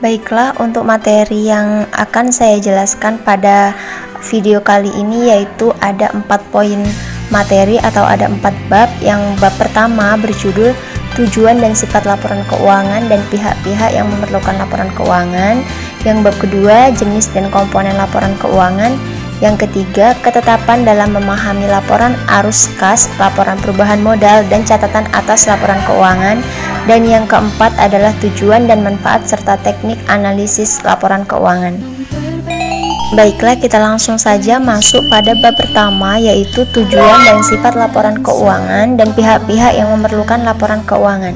Baiklah, untuk materi yang akan saya jelaskan pada video kali ini yaitu ada 4 poin materi atau ada 4 bab. Yang bab pertama berjudul tujuan dan sifat laporan keuangan dan pihak-pihak yang memerlukan laporan keuangan. Yang bab kedua jenis dan komponen laporan keuangan. Yang ketiga, ketetapan dalam memahami laporan arus kas, laporan perubahan modal, dan catatan atas laporan keuangan. Dan yang keempat adalah tujuan dan manfaat serta teknik analisis laporan keuangan. Baiklah, kita langsung saja masuk pada bab pertama, yaitu tujuan dan sifat laporan keuangan dan pihak-pihak yang memerlukan laporan keuangan.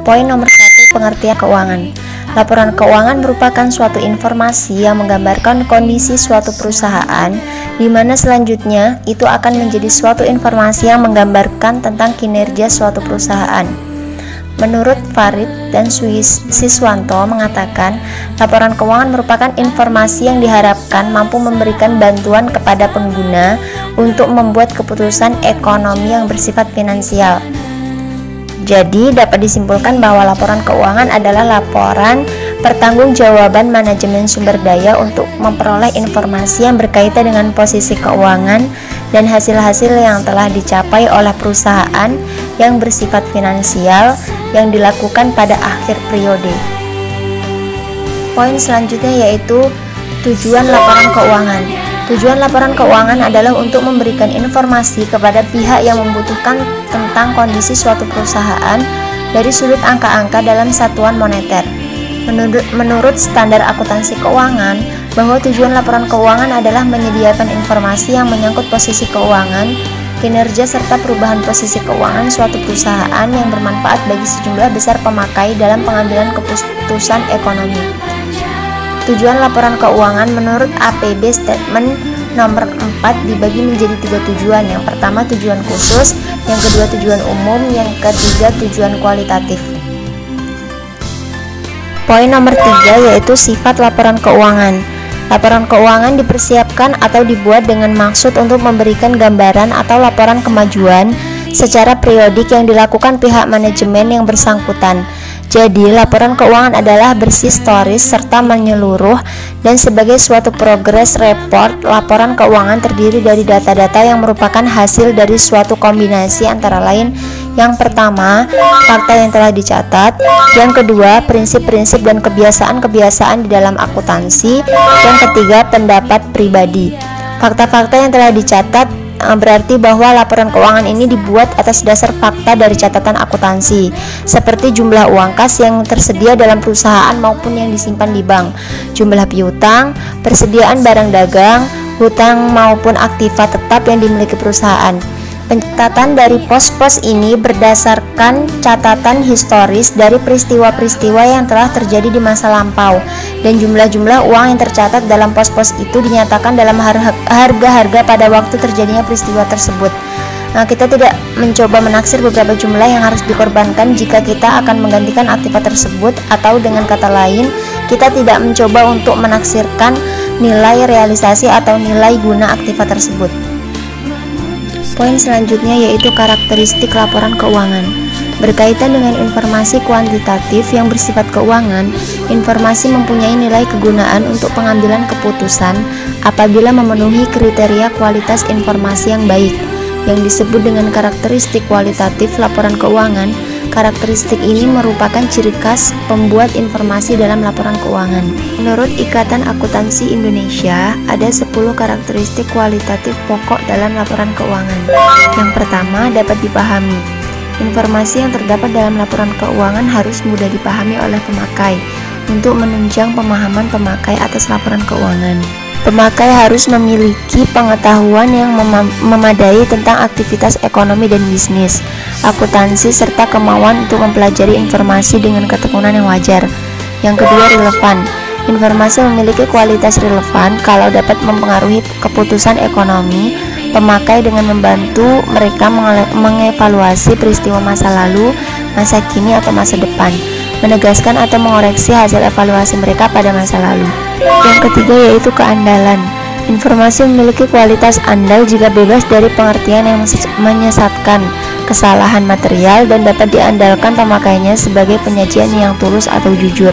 Poin nomor 1, pengertian keuangan. Laporan keuangan merupakan suatu informasi yang menggambarkan kondisi suatu perusahaan, di mana selanjutnya itu akan menjadi suatu informasi yang menggambarkan tentang kinerja suatu perusahaan. Menurut Farid dan Siswanto mengatakan, laporan keuangan merupakan informasi yang diharapkan mampu memberikan bantuan kepada pengguna untuk membuat keputusan ekonomi yang bersifat finansial. Jadi, dapat disimpulkan bahwa laporan keuangan adalah laporan pertanggungjawaban manajemen sumber daya untuk memperoleh informasi yang berkaitan dengan posisi keuangan dan hasil-hasil yang telah dicapai oleh perusahaan yang bersifat finansial yang dilakukan pada akhir periode. Poin selanjutnya yaitu tujuan laporan keuangan. Tujuan laporan keuangan adalah untuk memberikan informasi kepada pihak yang membutuhkan tentang kondisi suatu perusahaan dari sudut angka-angka dalam satuan moneter. Menurut standar akuntansi keuangan, bahwa tujuan laporan keuangan adalah menyediakan informasi yang menyangkut posisi keuangan, kinerja serta perubahan posisi keuangan suatu perusahaan yang bermanfaat bagi sejumlah besar pemakai dalam pengambilan keputusan ekonomi. Tujuan laporan keuangan menurut APB Statement nomor 4 dibagi menjadi 3 tujuan. Yang pertama tujuan khusus, yang kedua tujuan umum, yang ketiga tujuan kualitatif. Poin nomor 3 yaitu sifat laporan keuangan. Laporan keuangan dipersiapkan atau dibuat dengan maksud untuk memberikan gambaran atau laporan kemajuan secara periodik yang dilakukan pihak manajemen yang bersangkutan. Jadi, laporan keuangan adalah berhistoris serta menyeluruh dan sebagai suatu progress report. Laporan keuangan terdiri dari data-data yang merupakan hasil dari suatu kombinasi antara lain yang pertama, fakta yang telah dicatat, yang kedua, prinsip-prinsip dan kebiasaan-kebiasaan di dalam akuntansi, yang ketiga, pendapat pribadi. Fakta-fakta yang telah dicatat berarti bahwa laporan keuangan ini dibuat atas dasar fakta dari catatan akuntansi, seperti jumlah uang kas yang tersedia dalam perusahaan maupun yang disimpan di bank, jumlah piutang, persediaan barang dagang, hutang maupun aktiva tetap yang dimiliki perusahaan. Pencatatan dari pos-pos ini berdasarkan catatan historis dari peristiwa-peristiwa yang telah terjadi di masa lampau, dan jumlah-jumlah uang yang tercatat dalam pos-pos itu dinyatakan dalam harga-harga pada waktu terjadinya peristiwa tersebut. Kita tidak mencoba menaksir beberapa jumlah yang harus dikorbankan jika kita akan menggantikan aktiva tersebut, atau dengan kata lain, kita tidak mencoba untuk menaksirkan nilai realisasi atau nilai guna aktiva tersebut. Poin selanjutnya yaitu karakteristik laporan keuangan. Berkaitan dengan informasi kuantitatif yang bersifat keuangan, informasi mempunyai nilai kegunaan untuk pengambilan keputusan apabila memenuhi kriteria kualitas informasi yang baik, yang disebut dengan karakteristik kualitatif laporan keuangan. Karakteristik ini merupakan ciri khas pembuat informasi dalam laporan keuangan. Menurut Ikatan Akuntansi Indonesia, ada 10 karakteristik kualitatif pokok dalam laporan keuangan. Yang pertama, dapat dipahami. Informasi yang terdapat dalam laporan keuangan harus mudah dipahami oleh pemakai untuk menunjang pemahaman pemakai atas laporan keuangan. Pemakai harus memiliki pengetahuan yang memadai tentang aktivitas ekonomi dan bisnis, akuntansi, serta kemauan untuk mempelajari informasi dengan ketekunan yang wajar. Yang kedua, relevan. Informasi memiliki kualitas relevan kalau dapat mempengaruhi keputusan ekonomi pemakai dengan membantu mereka mengevaluasi peristiwa masa lalu, masa kini, atau masa depan, menegaskan atau mengoreksi hasil evaluasi mereka pada masa lalu. Yang ketiga yaitu keandalan. Informasi memiliki kualitas andal jika bebas dari pengertian yang menyesatkan, kesalahan material, dan dapat diandalkan pemakainya sebagai penyajian yang tulus atau jujur.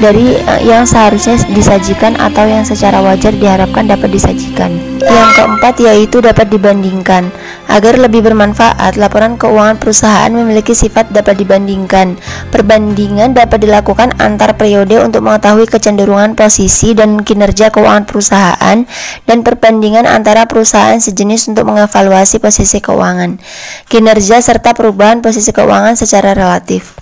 dari yang seharusnya disajikan atau yang secara wajar diharapkan dapat disajikan. Yang keempat yaitu dapat dibandingkan. Agar lebih bermanfaat, laporan keuangan perusahaan memiliki sifat dapat dibandingkan. Perbandingan dapat dilakukan antar periode untuk mengetahui kecenderungan posisi dan kinerja keuangan perusahaan, dan perbandingan antara perusahaan sejenis untuk mengevaluasi posisi keuangan, kinerja serta perubahan posisi keuangan secara relatif.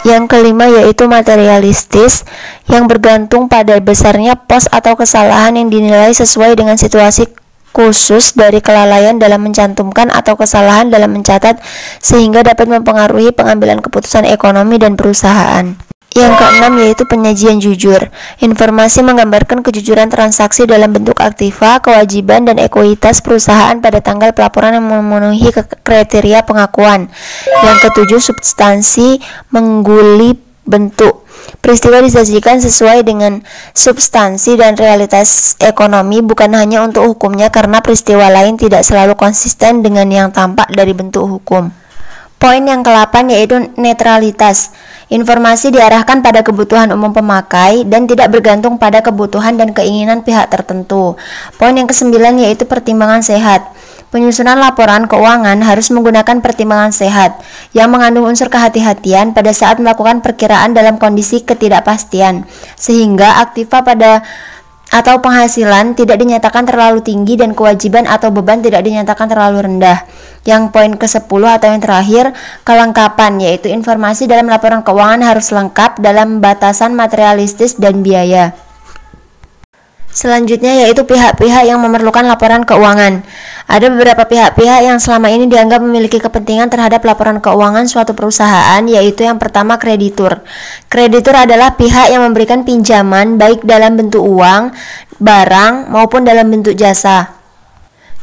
Yang kelima yaitu materialistis, yang bergantung pada besarnya pos atau kesalahan yang dinilai sesuai dengan situasi khusus dari kelalaian dalam mencantumkan atau kesalahan dalam mencatat, sehingga dapat mempengaruhi pengambilan keputusan ekonomi dan perusahaan. Yang keenam yaitu penyajian jujur. Informasi menggambarkan kejujuran transaksi dalam bentuk aktiva, kewajiban, dan ekuitas perusahaan pada tanggal pelaporan yang memenuhi kriteria pengakuan. Yang ketujuh, substansi mengguli bentuk. Peristiwa disajikan sesuai dengan substansi dan realitas ekonomi, bukan hanya untuk hukumnya, karena peristiwa lain tidak selalu konsisten dengan yang tampak dari bentuk hukum. Poin yang ke-8 yaitu netralitas. Informasi diarahkan pada kebutuhan umum pemakai dan tidak bergantung pada kebutuhan dan keinginan pihak tertentu. Poin yang ke-9 yaitu pertimbangan sehat. Penyusunan laporan keuangan harus menggunakan pertimbangan sehat yang mengandung unsur kehati-hatian pada saat melakukan perkiraan dalam kondisi ketidakpastian, sehingga aktiva pada atau penghasilan tidak dinyatakan terlalu tinggi dan kewajiban atau beban tidak dinyatakan terlalu rendah. Yang poin ke-10 atau yang terakhir, kelengkapan, yaitu informasi dalam laporan keuangan harus lengkap dalam batasan materialistis dan biaya. Selanjutnya yaitu pihak-pihak yang memerlukan laporan keuangan. Ada beberapa pihak-pihak yang selama ini dianggap memiliki kepentingan terhadap laporan keuangan suatu perusahaan, yaitu yang pertama kreditur. Kreditur adalah pihak yang memberikan pinjaman baik dalam bentuk uang, barang, maupun dalam bentuk jasa.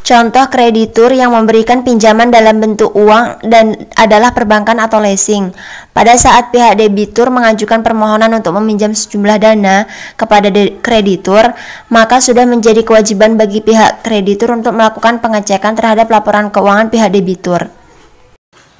Contoh kreditur yang memberikan pinjaman dalam bentuk uang dan adalah perbankan atau leasing. Pada saat pihak debitur mengajukan permohonan untuk meminjam sejumlah dana kepada kreditur, maka sudah menjadi kewajiban bagi pihak kreditur untuk melakukan pengecekan terhadap laporan keuangan pihak debitur.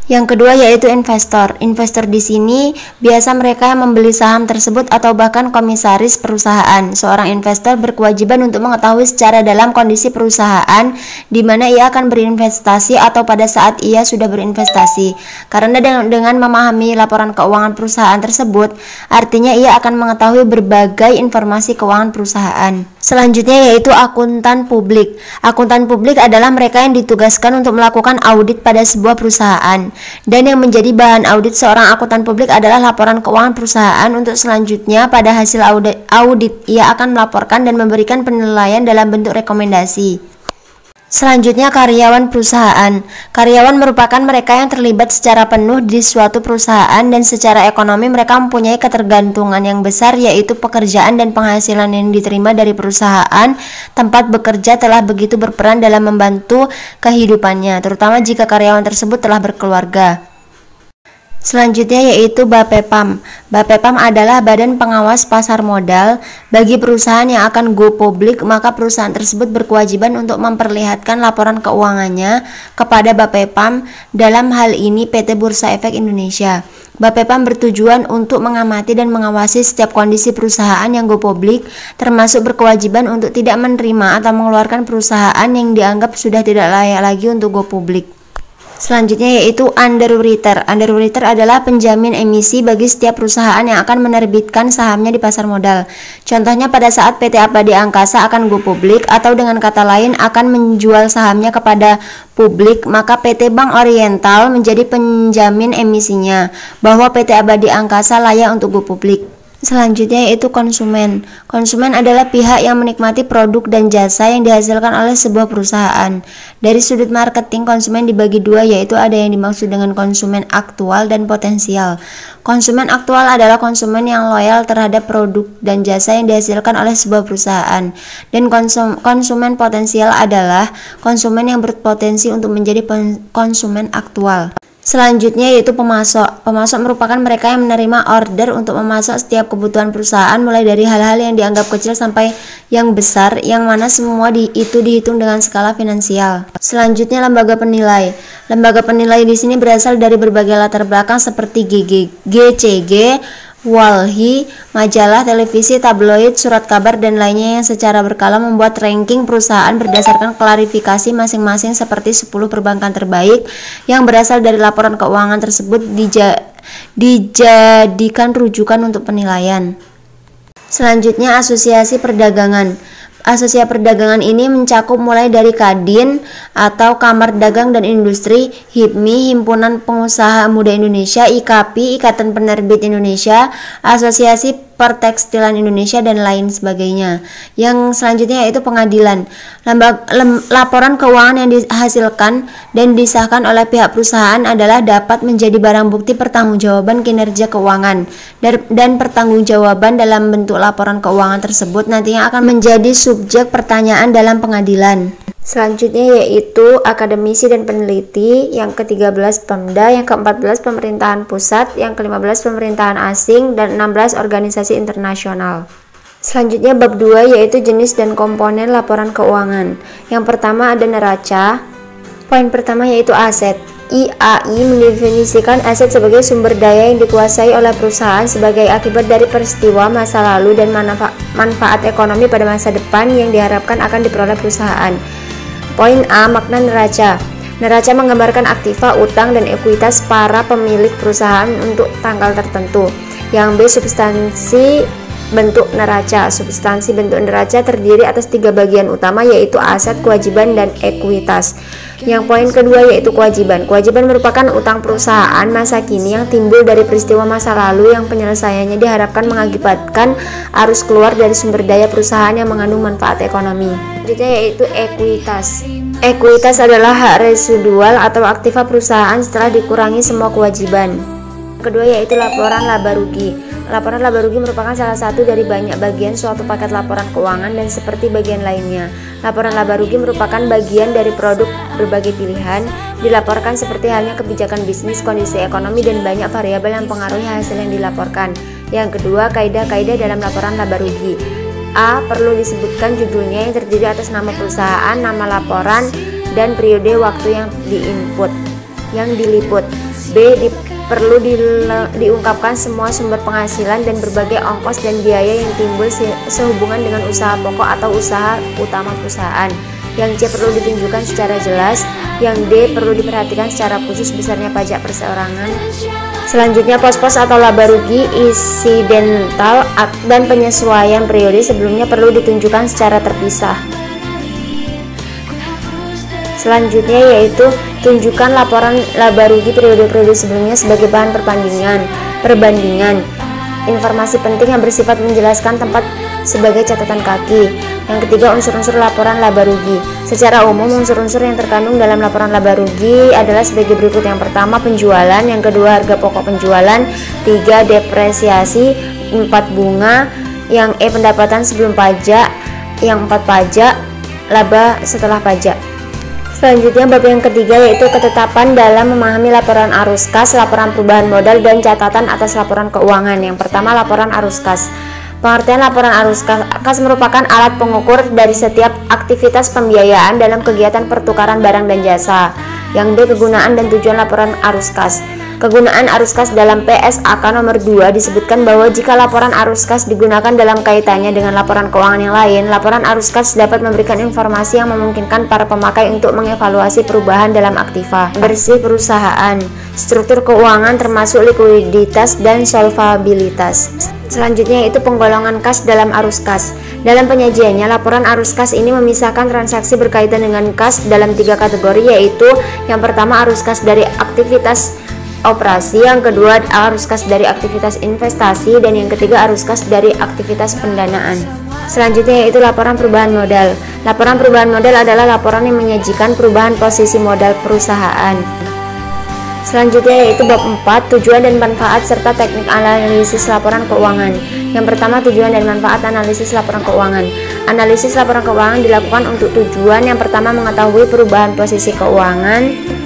Yang kedua yaitu investor. Investor di sini biasa mereka yang membeli saham tersebut atau bahkan komisaris perusahaan. Seorang investor berkewajiban untuk mengetahui secara dalam kondisi perusahaan di mana ia akan berinvestasi atau pada saat ia sudah berinvestasi. Karena dengan memahami laporan keuangan perusahaan tersebut, artinya ia akan mengetahui berbagai informasi keuangan perusahaan. Selanjutnya yaitu akuntan publik. Akuntan publik adalah mereka yang ditugaskan untuk melakukan audit pada sebuah perusahaan. Dan yang menjadi bahan audit seorang akuntan publik adalah laporan keuangan perusahaan. Untuk selanjutnya pada hasil audit ia akan melaporkan dan memberikan penilaian dalam bentuk rekomendasi. Selanjutnya karyawan perusahaan. Karyawan merupakan mereka yang terlibat secara penuh di suatu perusahaan dan secara ekonomi mereka mempunyai ketergantungan yang besar, yaitu pekerjaan dan penghasilan yang diterima dari perusahaan tempat bekerja telah begitu berperan dalam membantu kehidupannya, terutama jika karyawan tersebut telah berkeluarga. Selanjutnya yaitu BAPEPAM. BAPEPAM adalah badan pengawas pasar modal. Bagi perusahaan yang akan go publik, maka perusahaan tersebut berkewajiban untuk memperlihatkan laporan keuangannya kepada BAPEPAM, dalam hal ini PT Bursa Efek Indonesia. BAPEPAM bertujuan untuk mengamati dan mengawasi setiap kondisi perusahaan yang go publik, termasuk berkewajiban untuk tidak menerima atau mengeluarkan perusahaan yang dianggap sudah tidak layak lagi untuk go publik. Selanjutnya yaitu underwriter. Underwriter adalah penjamin emisi bagi setiap perusahaan yang akan menerbitkan sahamnya di pasar modal. Contohnya pada saat PT Abadi Angkasa akan go publik atau dengan kata lain akan menjual sahamnya kepada publik, maka PT Bank Oriental menjadi penjamin emisinya bahwa PT Abadi Angkasa layak untuk go publik. Selanjutnya yaitu konsumen. Konsumen adalah pihak yang menikmati produk dan jasa yang dihasilkan oleh sebuah perusahaan. Dari sudut marketing, konsumen dibagi dua, yaitu ada yang dimaksud dengan konsumen aktual dan potensial. Konsumen aktual adalah konsumen yang loyal terhadap produk dan jasa yang dihasilkan oleh sebuah perusahaan. Dan konsumen potensial adalah konsumen yang berpotensi untuk menjadi konsumen aktual. Selanjutnya yaitu pemasok. Pemasok merupakan mereka yang menerima order untuk memasok setiap kebutuhan perusahaan, mulai dari hal-hal yang dianggap kecil sampai yang besar, yang mana semua itu dihitung dengan skala finansial. Selanjutnya lembaga penilai. Lembaga penilai di sini berasal dari berbagai latar belakang seperti GCG, walhi, majalah, televisi, tabloid, surat kabar, dan lainnya yang secara berkala membuat ranking perusahaan berdasarkan klarifikasi masing-masing seperti 10 perbankan terbaik yang berasal dari laporan keuangan tersebut dijadikan rujukan untuk penilaian. Selanjutnya, asosiasi perdagangan. Asosiasi perdagangan ini mencakup mulai dari Kadin atau Kamar Dagang dan Industri, HIPMI, Himpunan Pengusaha Muda Indonesia, IKAPI, Ikatan Penerbit Indonesia, Asosiasi Pertekstilan Indonesia, dan lain sebagainya. Yang selanjutnya yaitu pengadilan. Laporan keuangan yang dihasilkan dan disahkan oleh pihak perusahaan adalah dapat menjadi barang bukti pertanggungjawaban kinerja keuangan, dan pertanggungjawaban dalam bentuk laporan keuangan tersebut nantinya akan menjadi subjek pertanyaan dalam pengadilan. Selanjutnya yaitu akademisi dan peneliti, yang ke-13 Pemda, yang ke-14 pemerintahan pusat, yang ke-15 pemerintahan asing, dan 16 organisasi internasional. Selanjutnya bab 2 yaitu jenis dan komponen laporan keuangan. Yang pertama ada neraca. Poin pertama yaitu aset. IAI mendefinisikan aset sebagai sumber daya yang dikuasai oleh perusahaan sebagai akibat dari peristiwa masa lalu dan manfaat ekonomi pada masa depan yang diharapkan akan diperoleh perusahaan. Poin A, makna neraca. Neraca menggambarkan aktiva, utang, dan ekuitas para pemilik perusahaan untuk tanggal tertentu. Yang B, substansi bentuk neraca. Substansi bentuk neraca terdiri atas 3 bagian utama yaitu aset, kewajiban, dan ekuitas. Yang poin kedua yaitu kewajiban. Kewajiban merupakan utang perusahaan masa kini yang timbul dari peristiwa masa lalu yang penyelesaiannya diharapkan mengakibatkan arus keluar dari sumber daya perusahaan yang mengandung manfaat ekonomi. Selanjutnya yaitu ekuitas. Ekuitas adalah hak residual atau aktiva perusahaan setelah dikurangi semua kewajiban. Kedua yaitu laporan laba rugi. Laporan laba rugi merupakan salah satu dari banyak bagian suatu paket laporan keuangan dan seperti bagian lainnya. Laporan laba rugi merupakan bagian dari produk berbagai pilihan, dilaporkan seperti halnya kebijakan bisnis, kondisi ekonomi, dan banyak variabel yang mempengaruhi hasil yang dilaporkan. Yang kedua, kaidah-kaidah dalam laporan laba rugi. A. Perlu disebutkan judulnya yang terdiri atas nama perusahaan, nama laporan, dan periode waktu yang diliput. B. Perlu diungkapkan semua sumber penghasilan dan berbagai ongkos dan biaya yang timbul sehubungan dengan usaha pokok atau usaha utama perusahaan. Yang C. Perlu ditunjukkan secara jelas. Yang D. Perlu diperhatikan secara khusus besarnya pajak perseorangan. Selanjutnya pos-pos atau laba rugi insidental dan penyesuaian periode sebelumnya perlu ditunjukkan secara terpisah. Selanjutnya yaitu tunjukkan laporan laba rugi periode-periode sebelumnya sebagai bahan perbandingan. Informasi penting yang bersifat menjelaskan tempat sebagai catatan kaki. Yang ketiga, unsur-unsur laporan laba rugi. Secara umum, unsur-unsur yang terkandung dalam laporan laba rugi adalah sebagai berikut. Yang pertama, penjualan. Yang kedua, harga pokok penjualan. 3, depresiasi. 4, bunga. Yang E, pendapatan sebelum pajak. Yang 4, pajak. Laba setelah pajak. Selanjutnya bab yang ketiga yaitu ketetapan dalam memahami laporan arus kas, laporan perubahan modal, dan catatan atas laporan keuangan. Yang pertama, laporan arus kas. Pengertian laporan arus kas merupakan alat pengukur dari setiap aktivitas pembiayaan dalam kegiatan pertukaran barang dan jasa. Yang B, kegunaan dan tujuan laporan arus kas. Kegunaan arus kas dalam PSAK nomor 2 disebutkan bahwa jika laporan arus kas digunakan dalam kaitannya dengan laporan keuangan yang lain, laporan arus kas dapat memberikan informasi yang memungkinkan para pemakai untuk mengevaluasi perubahan dalam aktiva, bersih perusahaan, struktur keuangan termasuk likuiditas dan solvabilitas. Selanjutnya yaitu penggolongan kas dalam arus kas. Dalam penyajiannya, laporan arus kas ini memisahkan transaksi berkaitan dengan kas dalam 3 kategori, yaitu yang pertama arus kas dari aktivitas operasi, yang kedua arus kas dari aktivitas investasi, dan yang ketiga arus kas dari aktivitas pendanaan. Selanjutnya yaitu laporan perubahan modal. Laporan perubahan modal adalah laporan yang menyajikan perubahan posisi modal perusahaan. Selanjutnya yaitu bab 4, tujuan dan manfaat serta teknik analisis laporan keuangan. Yang pertama, tujuan dan manfaat analisis laporan keuangan. Analisis laporan keuangan dilakukan untuk tujuan yang pertama mengetahui perubahan posisi keuangan,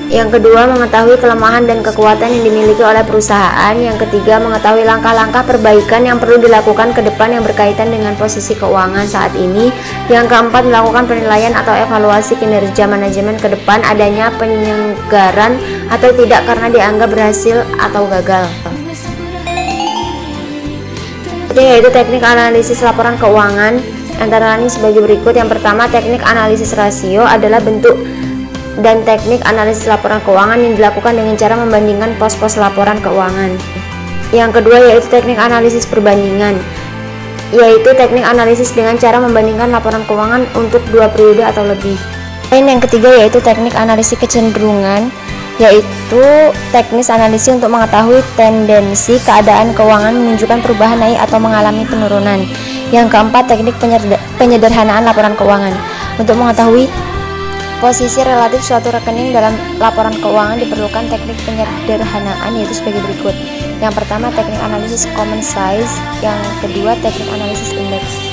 yang kedua mengetahui kelemahan dan kekuatan yang dimiliki oleh perusahaan, yang ketiga mengetahui langkah-langkah perbaikan yang perlu dilakukan ke depan yang berkaitan dengan posisi keuangan saat ini, yang keempat melakukan penilaian atau evaluasi kinerja manajemen ke depan adanya penyegaran atau tidak karena dianggap berhasil atau gagal. selanjutnya yaitu teknik analisis laporan keuangan, antara lain sebagai berikut. Yang pertama, teknik analisis rasio adalah bentuk dan teknik analisis laporan keuangan yang dilakukan dengan cara membandingkan pos-pos laporan keuangan. Yang kedua yaitu teknik analisis perbandingan, yaitu teknik analisis dengan cara membandingkan laporan keuangan untuk 2 periode atau lebih. Dan yang ketiga yaitu teknik analisis kecenderungan, yaitu teknis analisis untuk mengetahui tendensi keadaan keuangan menunjukkan perubahan naik atau mengalami penurunan. Yang keempat, teknik penyederhanaan laporan keuangan. Untuk mengetahui posisi relatif suatu rekening dalam laporan keuangan diperlukan teknik penyederhanaan, yaitu sebagai berikut. Yang pertama, teknik analisis common size. Yang kedua, teknik analisis indeks.